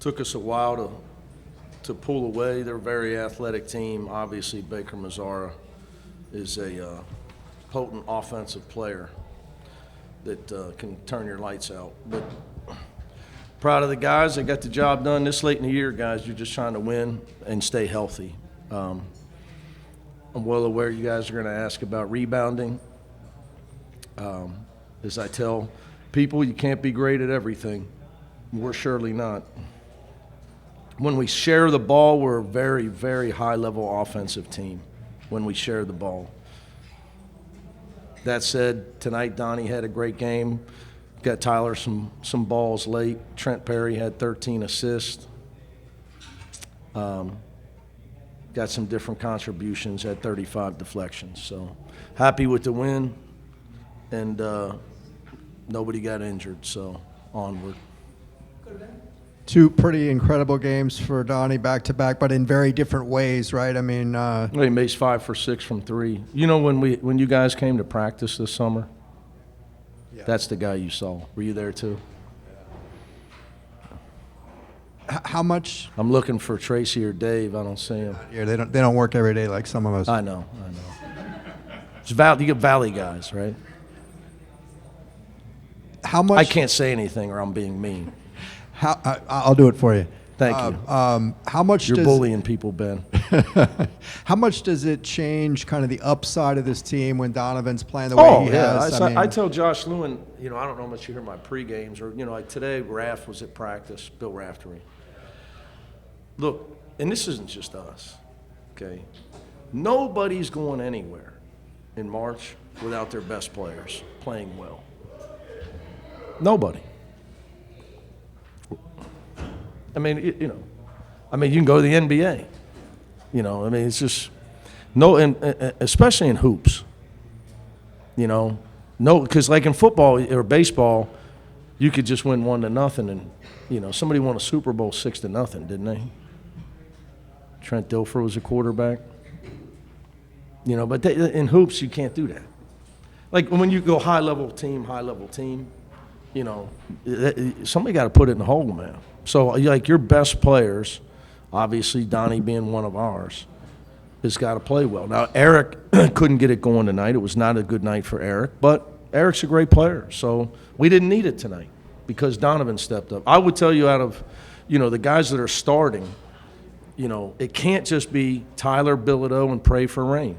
Took us a while to pull away. They're a very athletic team. Obviously, Baker Mazzara is a potent offensive player that can turn your lights out. But proud of the guys. They got the job done this late in the year, guys. You're just trying to win and stay healthy. I'm well aware you guys are going to ask about rebounding. As I tell people, you can't be great at everything. We're surely not. When we share the ball, we're a very, very high-level offensive team when we share the ball. That said, tonight Donnie had a great game. Got Tyler some balls late. Trent Perry had 13 assists. Got some different contributions, had 35 deflections. So happy with the win, and nobody got injured, so onward. Two pretty incredible games for Donnie back-to-back, but in very different ways, right? I mean, he makes 5 for 6 from 3. You know, when you guys came to practice this summer, yeah. That's the guy you saw. Were you there too? How much? I'm looking for Tracy or Dave. I don't see him. Yeah, they don't work every day like some of us. I know. It's you get Valley guys, right? How much? I can't say anything, or I'm being mean. I'll do it for you. Thank you. How much? You're bullying people, Ben. How much does it change kind of the upside of this team when Donovan's playing the way he has? I tell Josh Lewin, I don't know how much you hear my pre-games, or, like today, Raff was at practice, Bill Raftery. Look, and this isn't just us, okay? Nobody's going anywhere in March without their best players playing well. Nobody. I mean, you can go to the NBA. It's just and especially in hoops. Because like in football or baseball, you could just win 1-0, and somebody won a Super Bowl 6-0, didn't they? Trent Dilfer was a quarterback. But in hoops you can't do that. Like when you go high level team, somebody got to put it in the hole, man. So, like, your best players, obviously Donnie being one of ours, has got to play well. Now, Eric couldn't get it going tonight. It was not a good night for Eric, but Eric's a great player. So we didn't need it tonight because Donovan stepped up. I would tell you out of, the guys that are starting, it can't just be Tyler, Bilodeau, and pray for rain.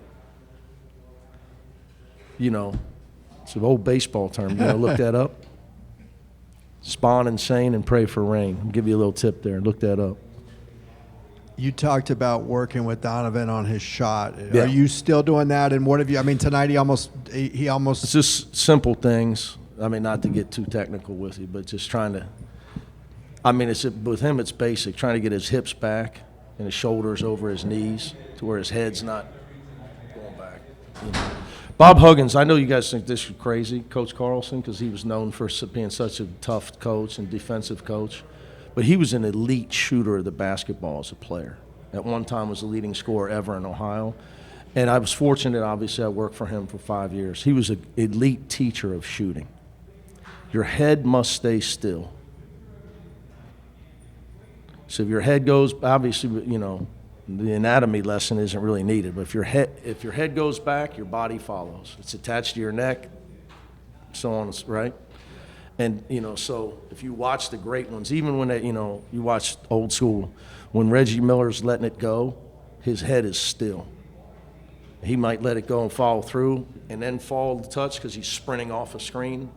It's an old baseball term. Look that up. Spawn insane and pray for rain. I'll give you a little tip there. Look that up. You talked about working with Donovan on his shot. Yeah. Are you still doing that? And what have you? I mean, tonight he almost. It's just simple things. I mean, not to get too technical with you, but just trying to. With him, it's basic. Trying to get his hips back and his shoulders over his knees to where his head's not going back. Bob Huggins, I know you guys think this is crazy, Coach Carlson, because he was known for being such a tough coach and defensive coach. But he was an elite shooter of the basketball as a player. At one time was the leading scorer ever in Ohio. And I was fortunate, obviously, I worked for him for 5 years. He was an elite teacher of shooting. Your head must stay still. So if your head goes, obviously, the anatomy lesson isn't really needed, but if your head goes back, your body follows. It's attached to your neck, so on, right? And so if you watch the great ones, even when you watch old school, when Reggie Miller's letting it go, his head is still. He might let it go and follow through, and then fall to touch because he's sprinting off a screen.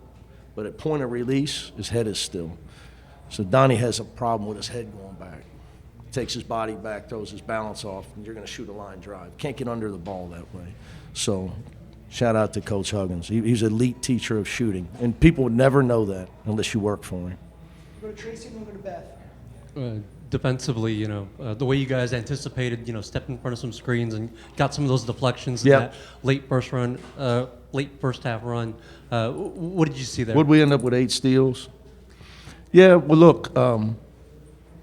But at point of release, his head is still. So Donnie has a problem with his head going back. Takes his body back, throws his balance off, and you're going to shoot a line drive. Can't get under the ball that way. So shout out to Coach Huggins. He's an elite teacher of shooting, and people would never know that unless you work for him. Go to Tracy and we'll go to Beth. Defensively, the way you guys anticipated, stepped in front of some screens and got some of those deflections in that late first half run. What did you see there? Would we end up with 8 steals? Yeah, well, look,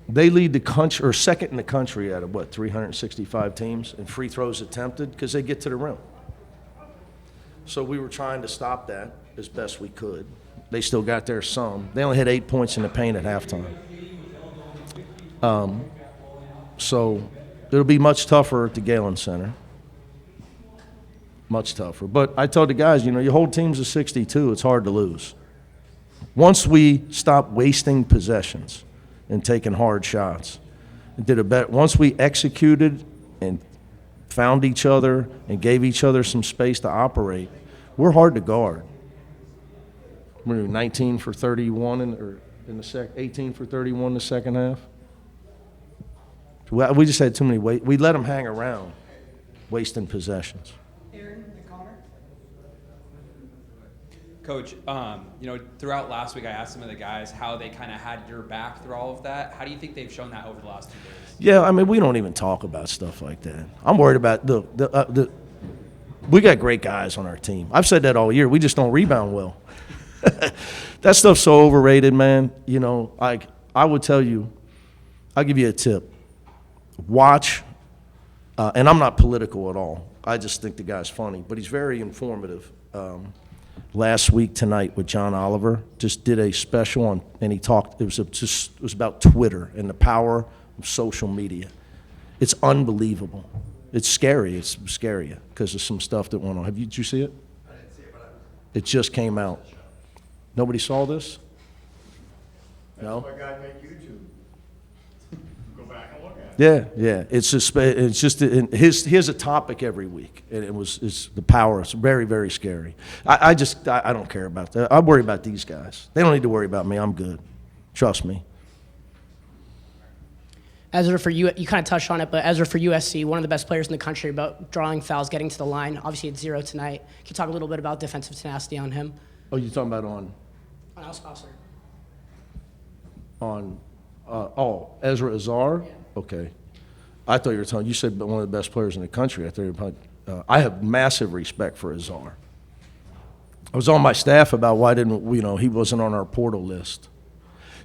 they lead the country, or second in the country out of 365 teams in free throws attempted because they get to the rim. So we were trying to stop that as best we could. They still got there some. They only had 8 points in the paint at halftime. So it'll be much tougher at the Galen Center. Much tougher. But I told the guys, you hold teams to 62, it's hard to lose. Once we stop wasting possessions and taking hard shots, once we executed and found each other and gave each other some space to operate, we're hard to guard. We're 19 for 31 18 for 31 in the second half. We just had too many we let them hang around, wasting possessions. Aaron and Connor. Coach, throughout last week, I asked some of the guys how they kind of had your back through all of that. How do you think they've shown that over the last 2 days? Yeah, we don't even talk about stuff like that. I'm worried about we got great guys on our team. I've said that all year. We just don't rebound well. That stuff's so overrated, man. I would tell you, I'll give you a tip. Watch, and I'm not political at all. I just think the guy's funny, but he's very informative. Last week tonight with John Oliver, just did a special on, and he talked. It was about Twitter and the power of social media. It's unbelievable. It's scary. It's scary because of some stuff that went on. Did you see it? I didn't see it, but It just came out. Nobody saw this? No? my guy make YouTube. Go back and look at it. Yeah. It's just he has a topic every week, and it's the power. It's very, very scary. I don't care about that. I worry about these guys. They don't need to worry about me. I'm good. Trust me. Ezra, for you kind of touched on it, but Ezra for USC, one of the best players in the country about drawing fouls, getting to the line. Obviously, it's 0 tonight. Can you talk a little bit about defensive tenacity on him? Oh, you're talking about on Alsposser. Ezra Azar? Yeah. Okay. I thought you said one of the best players in the country. I thought you were probably, I have massive respect for Azar. I was on my staff about why he wasn't on our portal list.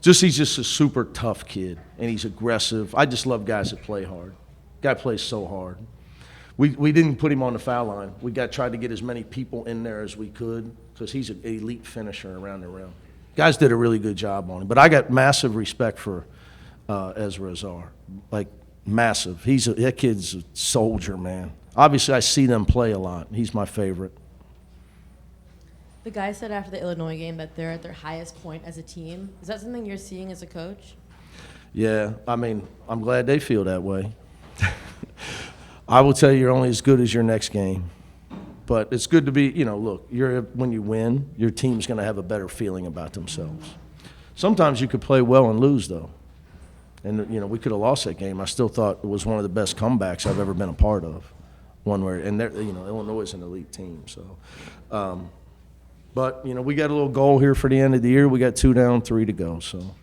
He's just a super tough kid, and he's aggressive. I just love guys that play hard. Guy plays so hard. We didn't put him on the foul line. We tried to get as many people in there as we could because he's an elite finisher around the rim. Guys did a really good job on him. But I got massive respect for Ezra Azar, like massive. That kid's a soldier, man. Obviously, I see them play a lot. He's my favorite. The guys said after the Illinois game that they're at their highest point as a team. Is that something you're seeing as a coach? Yeah, I'm glad they feel that way. I will tell you, you're only as good as your next game. But it's good to be, look, when you win, your team's going to have a better feeling about themselves. Sometimes you could play well and lose, though. And, we could have lost that game. I still thought it was one of the best comebacks I've ever been a part of. Illinois is an elite team. So, but, we got a little goal here for the end of the year. We got 2 down, 3 to go. So.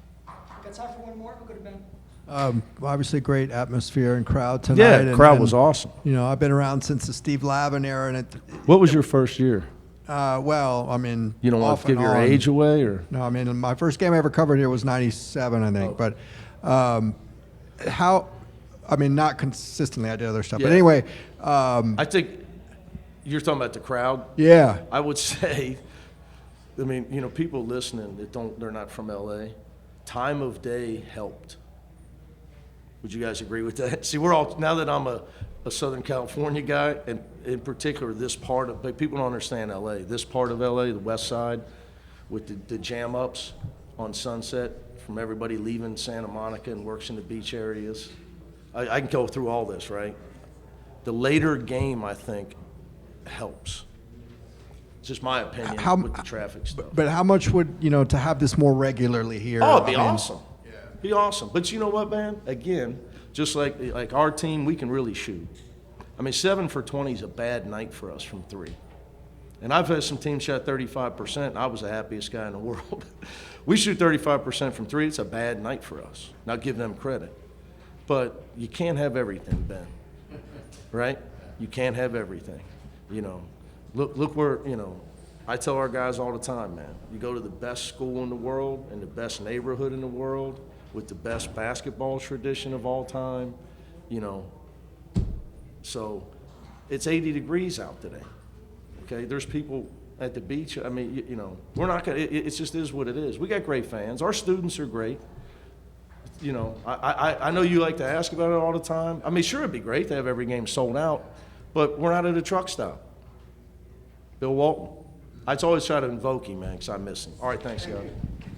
Got time for one more? We'll go to Ben. Obviously, great atmosphere and crowd tonight. Yeah, crowd was awesome. I've been around since the Steve Lavin era, and What was your first year? you don't want to give your age away, or? No, my first game I ever covered here was '97, I think. Oh. But not consistently. I did other stuff. Yeah. But anyway, I think you're talking about the crowd. yeah. I would say, people listening they're not from LA. Time of day helped. Would you guys agree with that? See, now that I'm a Southern California guy, and in particular but people don't understand LA. This part of LA, the west side, with the jam ups on Sunset from everybody leaving Santa Monica and works in the beach areas. I can go through all this, right? The later game, I think, helps. It's just my opinion with the traffic stuff. But how much would to have this more regularly here? Oh, it'd be awesome. Be awesome. But you know what, man? Again, just like our team, we can really shoot. 7 for 20 is a bad night for us from 3. And I've had some teams shot 35%, and I was the happiest guy in the world. We shoot 35% from 3. It's a bad night for us. Now give them credit. But you can't have everything, Ben. Right? You can't have everything. Look where, I tell our guys all the time, man, you go to the best school in the world and the best neighborhood in the world with the best basketball tradition of all time, so it's 80 degrees out today. Okay, there's people at the beach. We're not going to, it just is what it is. We got great fans. Our students are great. you know, I know you like to ask about it all the time. I mean, sure, it'd be great to have every game sold out, but we're not at a truck stop. Bill Walton. I always try to invoke him, man, because I miss him. All right, thanks, guys.